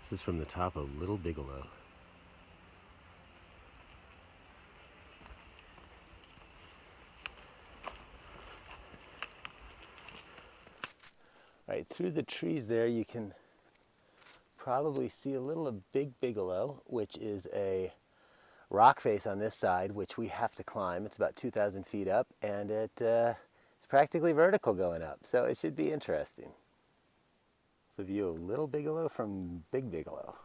This is from the top of Little Bigelow. All right, through the trees there you can probably see a little of Big Bigelow, which is a rock face on this side, which we have to climb. It's about 2,000 feet up, and it's practically vertical going up, so it should be interesting. It's a view of Little Bigelow from Big Bigelow,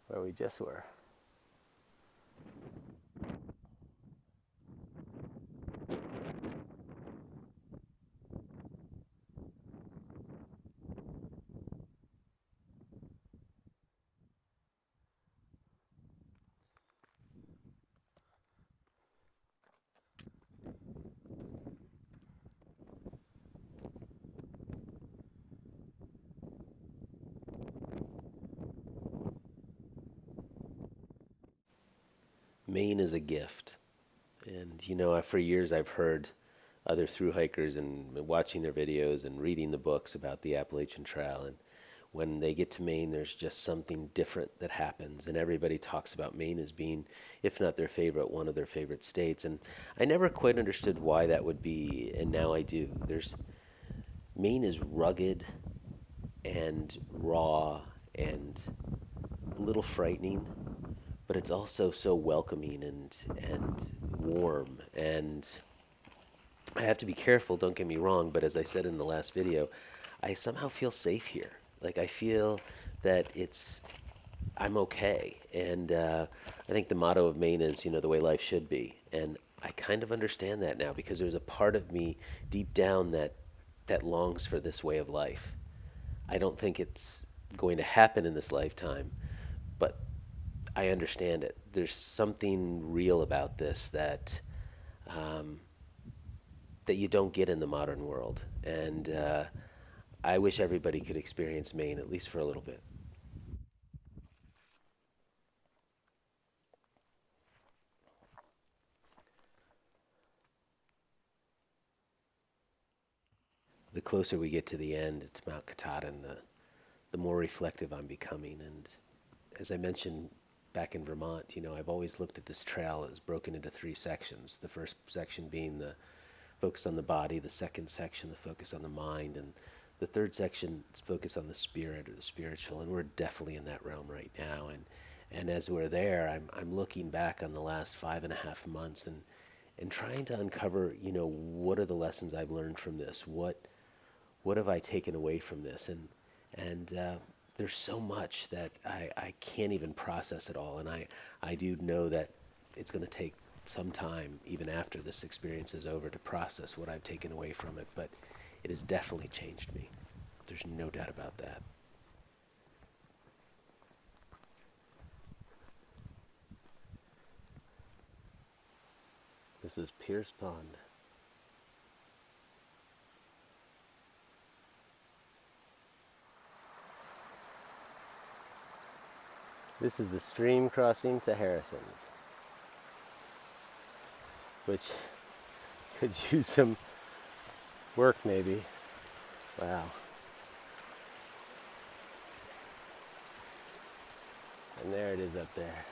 where we just were. Maine is a gift. And, for years I've heard other thru hikers and watching their videos and reading the books about the Appalachian Trail. And when they get to Maine, there's just something different that happens. And everybody talks about Maine as being, if not their favorite, one of their favorite states. And I never quite understood why that would be, and now I do. Maine is rugged and raw and a little frightening, but it's also so welcoming and warm. And I have to be careful, don't get me wrong, but as I said in the last video, I somehow feel safe here. Like I feel that I'm okay. And I think the motto of Maine is, the way life should be. And I kind of understand that now because there's a part of me deep down that longs for this way of life. I don't think it's going to happen in this lifetime, but I understand it. There's something real about this that you don't get in the modern world, and I wish everybody could experience Maine at least for a little bit. The closer we get to the end, to Mount Katahdin, the more reflective I'm becoming. And as I mentioned back in Vermont, I've always looked at this trail as broken into three sections. The first section being the focus on the body, the second section, the focus on the mind, and the third section is focus on the spirit or the spiritual. And we're definitely in that realm right now. And as we're there, I'm looking back on the last 5.5 months and trying to uncover, what are the lessons I've learned from this? What have I taken away from this? And there's so much that I can't even process it all. And I do know that it's going to take some time, even after this experience is over, to process what I've taken away from it. But it has definitely changed me. There's no doubt about that. This is Pierce Pond. This is the stream crossing to Harrison's, which could use some work maybe. Wow. And there it is up there.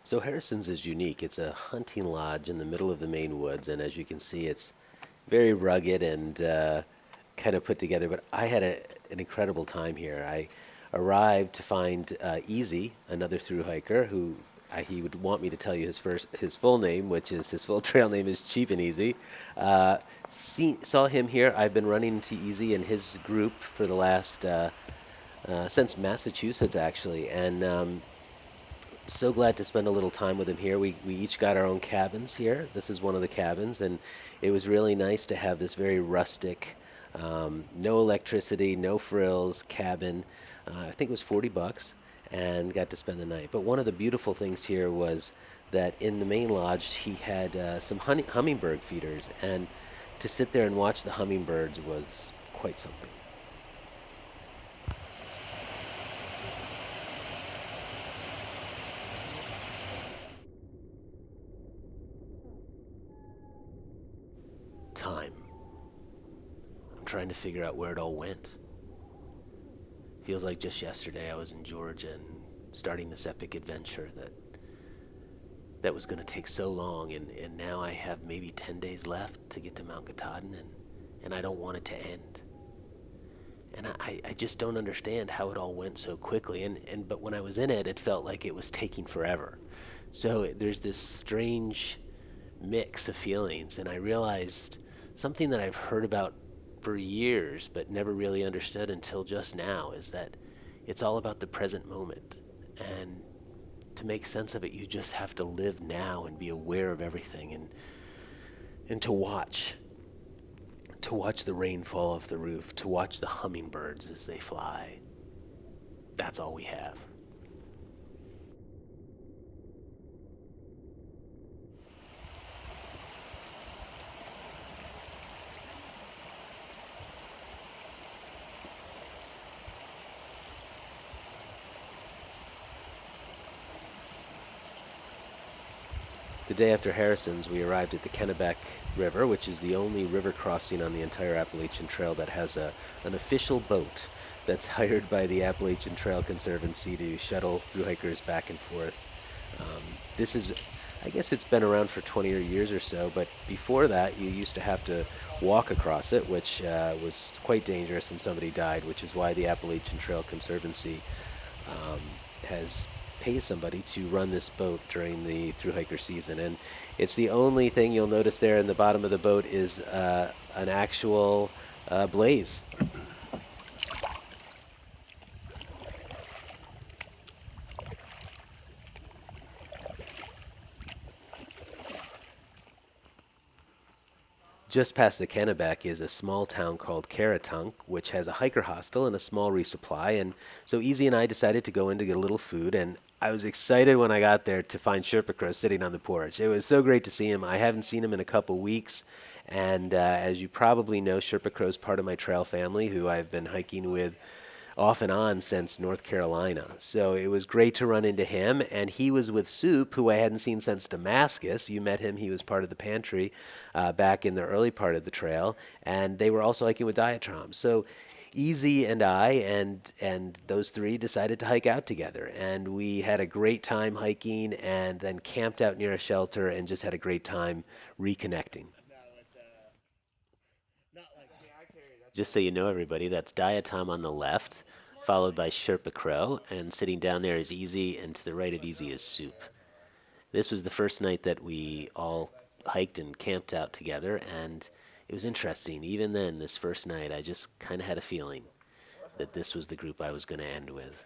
So Harrison's is unique. It's a hunting lodge in the middle of the Maine woods, and as you can see, it's very rugged and kind of put together. But I had an incredible time here. I arrived to find Easy, another thru hiker, who he would want me to tell you his full name, which is his full trail name is Cheap and Easy. Saw him here. I've been running into Easy and his group for the last since Massachusetts actually, and so glad to spend a little time with him here. We each got our own cabins here. This is one of the cabins, and it was really nice to have this very rustic, no electricity, no frills cabin. I think it was $40, and got to spend the night. But one of the beautiful things here was that in the main lodge he had some hummingbird feeders, and to sit there and watch the hummingbirds was quite something. time. I'm trying to figure out where it all went. Feels like just yesterday I was in Georgia and starting this epic adventure that was going to take so long, and now I have maybe 10 days left to get to Mount Katahdin, and I don't want it to end. And I just don't understand how it all went so quickly. But when I was in it, it felt like it was taking forever. So there's this strange mix of feelings, and I realized something that I've heard about for years but never really understood until just now is that it's all about the present moment. And to make sense of it, you just have to live now and be aware of everything, and to watch the rain fall off the roof, to watch the hummingbirds as they fly. That's all we have. The day after Harrison's, we arrived at the Kennebec River, which is the only river crossing on the entire Appalachian Trail that has an official boat that's hired by the Appalachian Trail Conservancy to shuttle through hikers back and forth. This is, I guess it's been around for 20 years or so, but before that, you used to have to walk across it, which was quite dangerous, and somebody died, which is why the Appalachian Trail Conservancy has pay somebody to run this boat during the thru hiker season. And it's the only thing you'll notice there in the bottom of the boat is an actual blaze. Just past the Kennebec is a small town called Caratunk, which has a hiker hostel and a small resupply. And so Easy and I decided to go in to get a little food. And I was excited when I got there to find Sherpa Crow sitting on the porch. It was so great to see him. I haven't seen him in a couple weeks. And as you probably know, Sherpa Crow is part of my trail family, who I've been hiking with off and on since North Carolina. So it was great to run into him, and he was with Soup, who I hadn't seen since Damascus. You met him. He was part of the pantry back in the early part of the trail, and they were also hiking with Diatrom. So Easy and I and those three decided to hike out together, and we had a great time hiking, and then camped out near a shelter and just had a great time reconnecting. Just so you know, everybody, that's Diatom on the left, followed by Sherpa Crow, and sitting down there is Easy, and to the right of Easy is Soup. This was the first night that we all hiked and camped out together, and it was interesting. Even then, this first night, I just kind of had a feeling that this was the group I was going to end with.